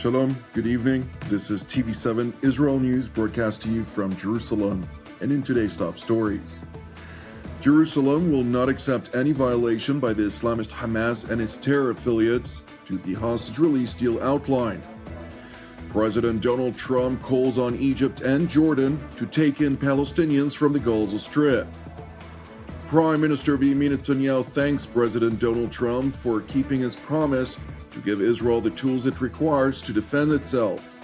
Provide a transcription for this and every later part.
Shalom, good evening. This is TV7 Israel News broadcast to you from Jerusalem. And in today's top stories, Jerusalem will not accept any violation by the Islamist Hamas and its terror affiliates to the hostage release deal outline. President Donald Trump calls on Egypt and Jordan to take in Palestinians from the Gaza Strip. Prime Minister Benjamin Netanyahu thanks President Donald Trump for keeping his promise to give Israel the tools it requires to defend itself.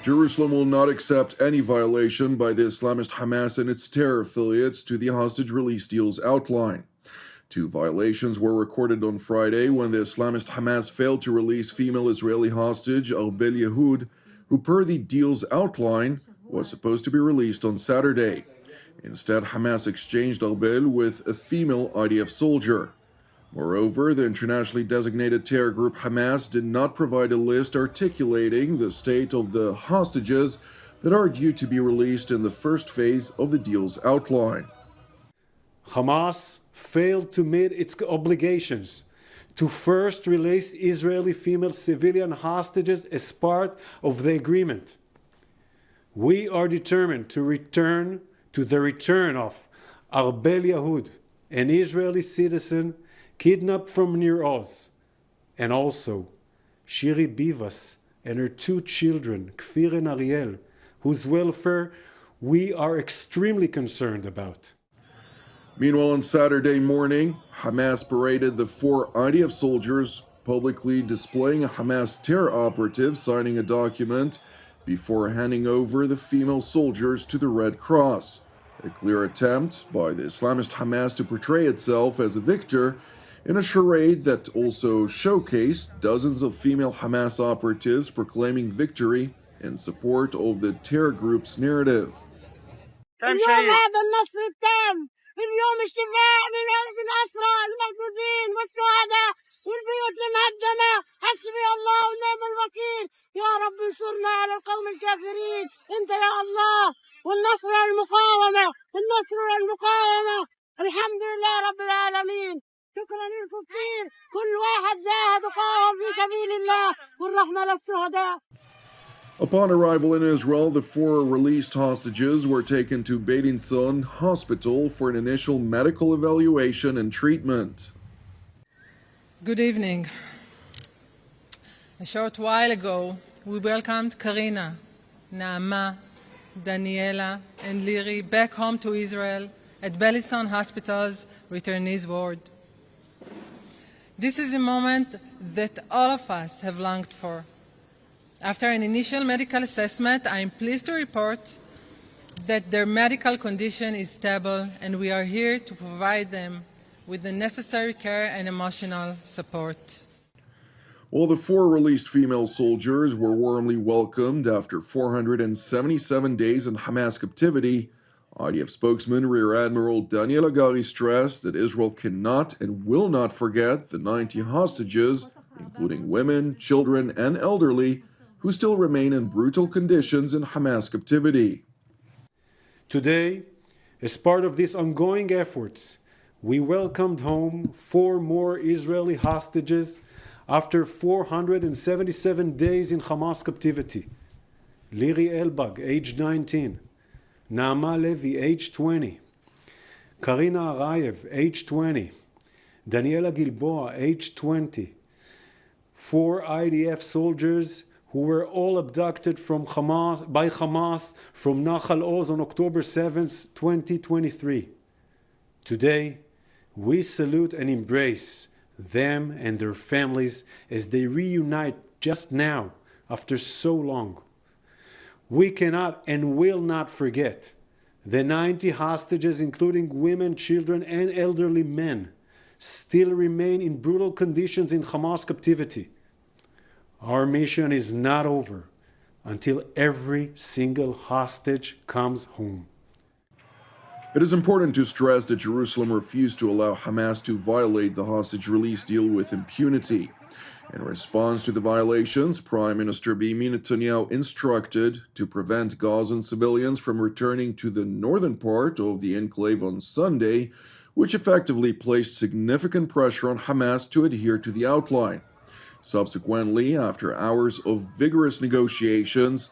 Jerusalem will not accept any violation by the Islamist Hamas and its terror affiliates to the hostage release deal's outline. Two violations were recorded on Friday when the Islamist Hamas failed to release female Israeli hostage Arbel Yehud, who per the deal's outline was supposed to be released on Saturday. Instead, Hamas exchanged Arbel with a female IDF soldier. Moreover, the internationally designated terror group Hamas did not provide a list articulating the state of the hostages that are due to be released in the first phase of the deal's outline. Hamas failed to meet its obligations to first release Israeli female civilian hostages as part of the agreement. We are determined to the return of Arbel Yehud, an Israeli citizen kidnapped from Near Oz, and also Shiri Bivas and her two children, Kfir and Ariel, whose welfare we are extremely concerned about. Meanwhile, on Saturday morning, Hamas paraded the four IDF soldiers, publicly displaying a Hamas terror operative signing a document before handing over the female soldiers to the Red Cross, a clear attempt by the Islamist Hamas to portray itself as a victor in a charade that also showcased dozens of female Hamas operatives proclaiming victory in support of the terror group's narrative. اليوم الشفاء من الأسرى المفقودين والشهداء والبيوت المهدمة حسبي الله ونعم الوكيل يا رب انصرنا على القوم الكافرين انت يا الله والنصر للمقاومة النصر للمقاومة الحمد لله رب العالمين شكرا لكم كثير كل واحد جاهد وقاوم في سبيل الله والرحمة للشهداء. Upon arrival in Israel, the four released hostages were taken to Beit Son Hospital for an initial medical evaluation and treatment. Good evening. A short while ago, we welcomed Karina, Naama, Daniela, and Liri back home to Israel at Beit Hospital's returnees ward. This is a moment that all of us have longed for. After an initial medical assessment, I am pleased to report that their medical condition is stable and we are here to provide them with the necessary care and emotional support. While the four released female soldiers were warmly welcomed after 477 days in Hamas captivity, IDF spokesman Rear Admiral Daniel Hagari stressed that Israel cannot and will not forget the 90 hostages, including women, children, and elderly, who still remain in brutal conditions in Hamas captivity. Today, as part of these ongoing efforts, we welcomed home four more Israeli hostages after 477 days in Hamas captivity. Liri Elbag, age 19, Naama Levi, age 20, Karina Arayev, age 20, Daniela Gilboa, age 20, four IDF soldiers who were all abducted by Hamas from Nahal Oz on October 7th, 2023. Today, we salute and embrace them and their families as they reunite just now after so long. We cannot and will not forget the 90 hostages, including women, children, and elderly men, still remain in brutal conditions in Hamas captivity. Our mission is not over until every single hostage comes home. It is important to stress that Jerusalem refused to allow Hamas to violate the hostage release deal with impunity. In response to the violations, Prime Minister Benjamin Netanyahu instructed to prevent Gazan civilians from returning to the northern part of the enclave on Sunday, which effectively placed significant pressure on Hamas to adhere to the outline. Subsequently, after hours of vigorous negotiations,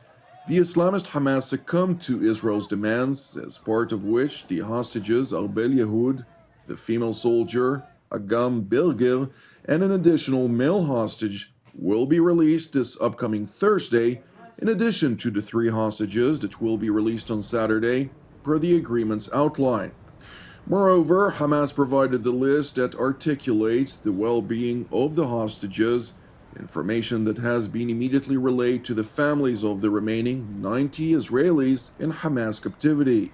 the Islamist Hamas succumbed to Israel's demands, as part of which the hostages Arbel Yehud, the female soldier Agam Berger, and an additional male hostage will be released this upcoming Thursday, in addition to the 3 hostages that will be released on Saturday, per the agreement's outline. Moreover, Hamas provided the list that articulates the well-being of the hostages, information that has been immediately relayed to the families of the remaining 90 Israelis in Hamas captivity.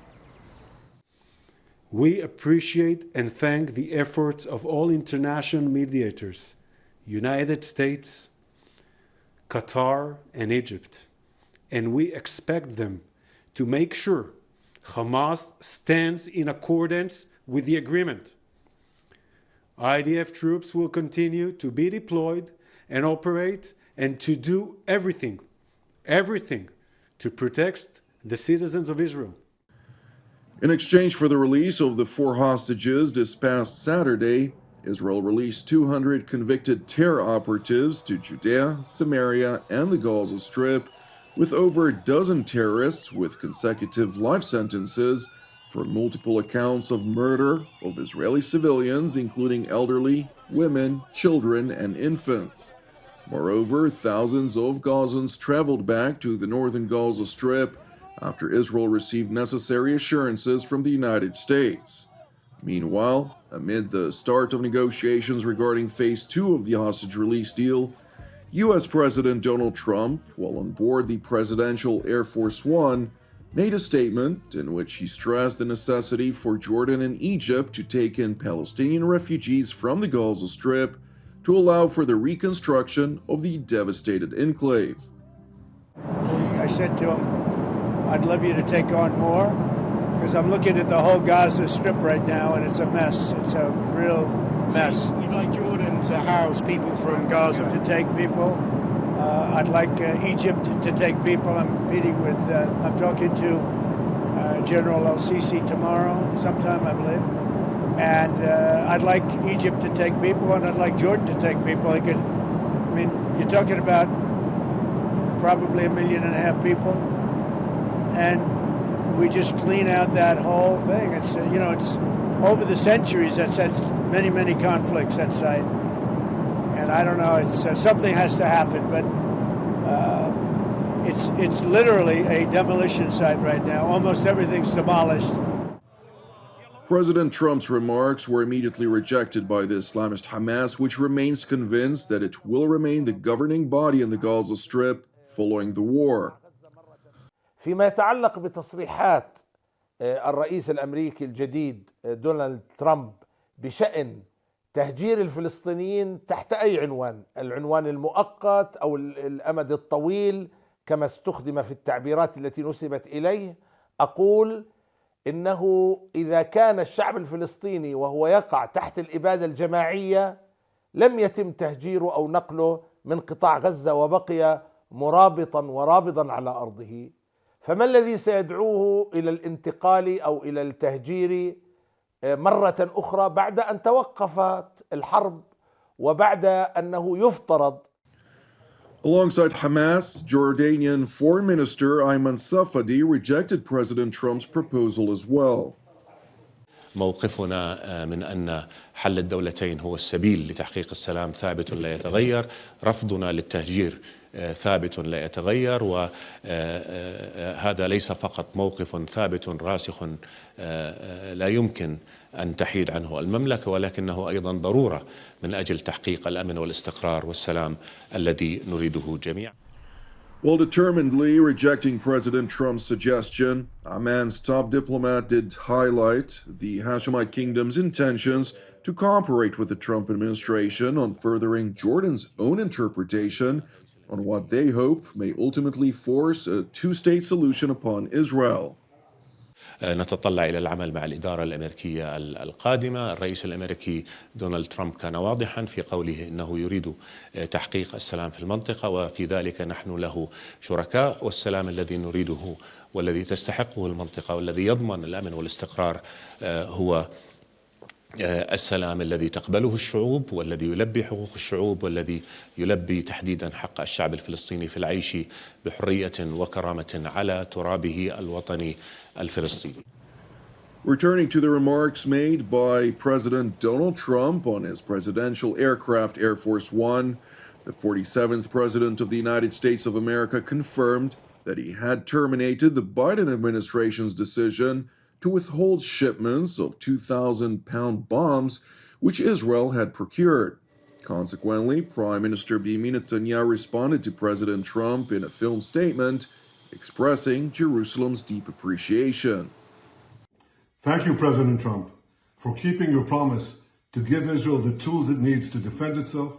We appreciate and thank the efforts of all international mediators, United States, Qatar, and Egypt, and we expect them to make sure Hamas stands in accordance with the agreement. IDF troops will continue to be deployed and operate and to do everything to protect the citizens of Israel. In exchange for the release of the 4 hostages this past Saturday, Israel released 200 convicted terror operatives to Judea, Samaria, and the Gaza Strip, with over a dozen terrorists with consecutive life sentences for multiple accounts of murder of Israeli civilians, including elderly, women, children, and infants. Moreover, thousands of Gazans traveled back to the northern Gaza Strip after Israel received necessary assurances from the United States. Meanwhile, amid the start of negotiations regarding Phase 2 of the hostage release deal, U.S. President Donald Trump, while on board the presidential Air Force One, made a statement in which he stressed the necessity for Jordan and Egypt to take in Palestinian refugees from the Gaza Strip to allow for the reconstruction of the devastated enclave. I said to him, I'd love you to take on more, because I'm looking at the whole Gaza Strip right now, and it's a mess. It's a real mess. So you'd like Jordan to house people from Gaza? To take people. I'd like Egypt to take people. I'm talking to General El-Sisi tomorrow, sometime, I believe. And I'd like Egypt to take people, and I'd like Jordan to take people. You're talking about probably 1.5 million people, and we just clean out that whole thing. It's it's over the centuries that's many, many conflicts at site, and I don't know. It's something has to happen, but it's literally a demolition site right now. Almost everything's demolished. President Trump's remarks were immediately rejected by the Islamist Hamas, which remains convinced that it will remain the governing body in the Gaza Strip following the war. فيما يتعلق بتصريحات الرئيس الأمريكي الجديد دونالد ترامب بشأن تهجير الفلسطينيين تحت أي عنوان، العنوان المؤقت أو الأمد الطويل كما استخدم في التعبيرات التي نسبت إليه، أقول إنه إذا كان الشعب الفلسطيني وهو يقع تحت الإبادة الجماعية لم يتم تهجيره أو نقله من قطاع غزة وبقي مرابطا ورابضا على أرضه، فما الذي سيدعوه إلى الانتقال أو إلى التهجير مرة أخرى بعد أن توقفت الحرب وبعد أنه يفترض. Alongside Hamas, Jordanian Foreign Minister Ayman Safadi rejected President Trump's proposal as well. موقفنا من أن حل الدولتين هو السبيل لتحقيق السلام ثابت لا يتغير، رفضنا للتهجير ثابت لا يتغير، وهذا ليس فقط موقف ثابت راسخ لا يمكن أن تحيد عنه المملكة، ولكنه أيضا ضرورة من أجل تحقيق الأمن والاستقرار والسلام الذي نريده جميعا. While determinedly rejecting President Trump's suggestion, Amman's top diplomat did highlight the Hashemite Kingdom's intentions to cooperate with the Trump administration on furthering Jordan's own interpretation on what they hope may ultimately force a two-state solution upon Israel. نتطلع إلى العمل مع الإدارة الأمريكية القادمة. الرئيس الأمريكي دونالد ترامب كان واضحا في قوله أنه يريد تحقيق السلام في المنطقة، وفي ذلك نحن له شركاء، والسلام الذي نريده والذي تستحقه المنطقة والذي يضمن الأمن والاستقرار هو السلام الذي تقبله الشعوب والذي يلبي حقوق الشعوب والذي يلبي تحديدا حق الشعب الفلسطيني في العيش بحرية وكرامة على ترابه الوطني الفلسطيني. Returning to the remarks made by President Donald Trump on his presidential aircraft Air Force One, the 47th President of the United States of America confirmed that he had terminated the Biden administration's decision to withhold shipments of 2,000-pound bombs which Israel had procured. Consequently, Prime Minister Benjamin Netanyahu responded to President Trump in a filmed statement expressing Jerusalem's deep appreciation. Thank you, President Trump, for keeping your promise to give Israel the tools it needs to defend itself,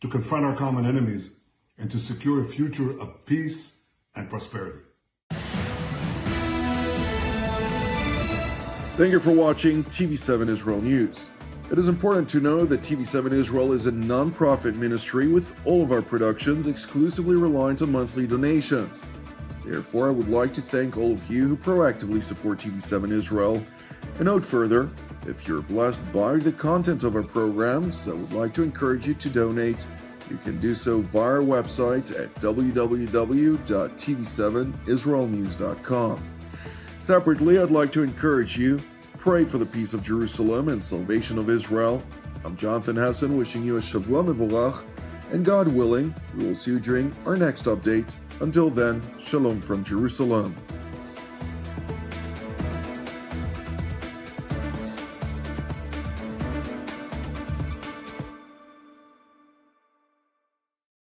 to confront our common enemies, and to secure a future of peace and prosperity. Thank you for watching TV7 Israel News. It is important to know that TV7 Israel is a non-profit ministry with all of our productions exclusively reliant on monthly donations. Therefore, I would like to thank all of you who proactively support TV7 Israel. A note further, if you're blessed by the content of our programs, I would like to encourage you to donate. You can do so via our website at www.tv7israelnews.com. Separately, I'd like to encourage you, pray for the peace of Jerusalem and salvation of Israel. I'm Jonathan Hessen wishing you a Shavua Mevorach, and God willing, we will see you during our next update. Until then, Shalom from Jerusalem.